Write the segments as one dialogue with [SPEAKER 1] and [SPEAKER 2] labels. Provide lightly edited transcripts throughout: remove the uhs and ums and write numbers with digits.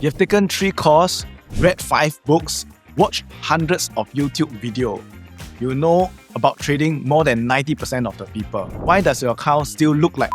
[SPEAKER 1] You've taken 3 courses, read 5 books, watched hundreds of YouTube videos. You know about trading more than 90% of the people. Why does your account still look like?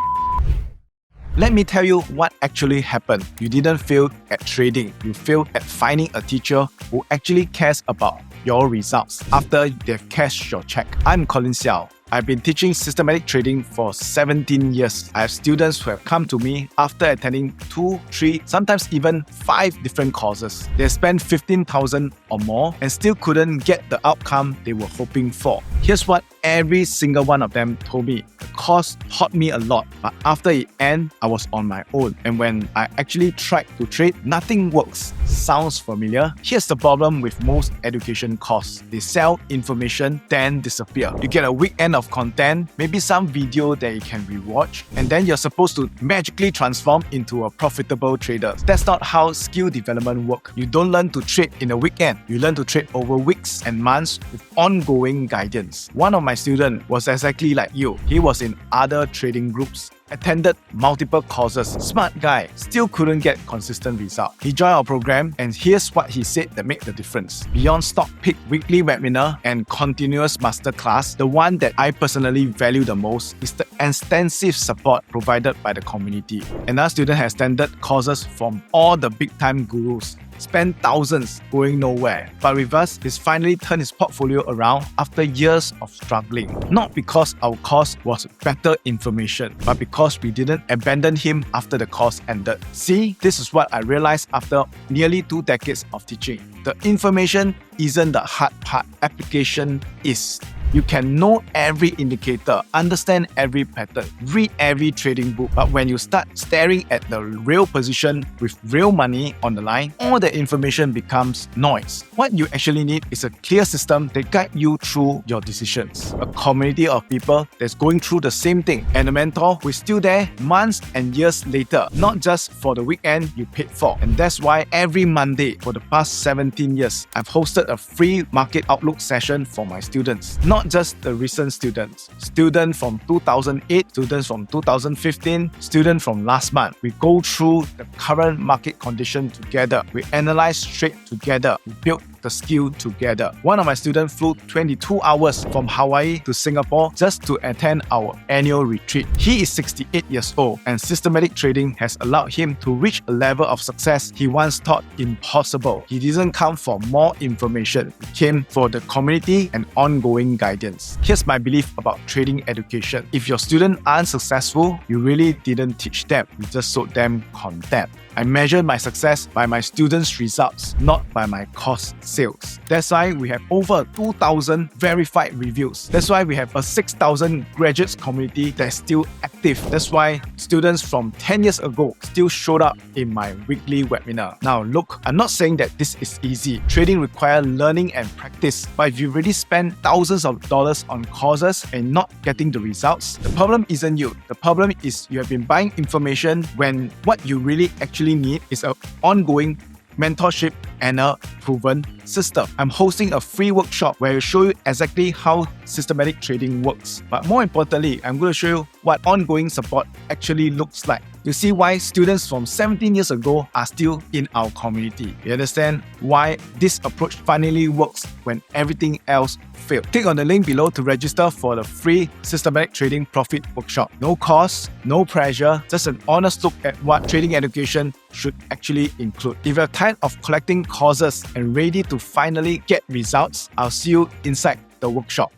[SPEAKER 1] Let me tell you what actually happened. You didn't fail at trading. You failed at finding a teacher who actually cares about your results after they've cashed your check. I'm CollinSeow. I've been teaching systematic trading for 17 years. I have students who have come to me after attending 2, 3, sometimes even 5 different courses. They spent $15,000 or more and still couldn't get the outcome they were hoping for. Here's what every single one of them told me. The course taught me a lot, but after it ended, I was on my own. And when I actually tried to trade, nothing works. Sounds familiar? Here's the problem with most education courses. They sell information, then disappear. You get a weekend of content, maybe some video that you can rewatch, and then you're supposed to magically transform into a profitable trader. That's not how skill development works. You don't learn to trade in a weekend. You learn to trade over weeks and months with ongoing guidance. One of my students was exactly like you. He was in other trading groups, attended multiple courses, smart guy, still couldn't get consistent results. He joined our program and here's what he said that made the difference. Beyond stock pick weekly webinar and continuous masterclass, the one that I personally value the most is the extensive support provided by the community. Another student has attended courses from all the big time gurus, spent thousands going nowhere. But with us, he's finally turned his portfolio around after years of struggling. Not because our course was better information, but because we didn't abandon him after the course ended. See, this is what I realized after nearly 2 decades of teaching. The information isn't the hard part, application is. You can know every indicator, understand every pattern, read every trading book, but when you start staring at the real position with real money on the line, all the information becomes noise. What you actually need is a clear system that guides you through your decisions. A community of people that's going through the same thing, and a mentor who is still there months and years later, not just for the weekend you paid for. And that's why every Monday for the past 17 years, I've hosted a free market outlook session for my students. Not just the recent students from 2008, students from 2015, students from last month. We go through the current market condition together. We analyze trade together. We build the skill together. One of my students flew 22 hours from Hawaii to Singapore just to attend our annual retreat. He is 68 years old and systematic trading has allowed him to reach a level of success he once thought impossible. He didn't come for more information. He came for the community and ongoing guidance. Here's my belief about trading education. If your students aren't successful, you really didn't teach them. You just sold them content. I measure my success by my students' results, not by my course sales. That's why we have over 2,000 verified reviews. That's why we have a 6,000 graduates community that's still active. That's why students from 10 years ago still showed up in my weekly webinar. Now look, I'm not saying that this is easy. Trading requires learning and practice. But if you really spend thousands of dollars on courses and not getting the results, the problem isn't you. The problem is you have been buying information when what you really actually need is an ongoing mentorship and a proven system. I'm hosting a free workshop where I show you exactly how systematic trading works. But more importantly, I'm going to show you what ongoing support actually looks like. You see why students from 17 years ago are still in our community. You understand why this approach finally works when everything else failed. Click on the link below to register for the free Systematic Trading Profit Workshop. No cost, no pressure, just an honest look at what trading education should actually include. If you're tired of collecting courses and ready to finally get results, I'll see you inside the workshop.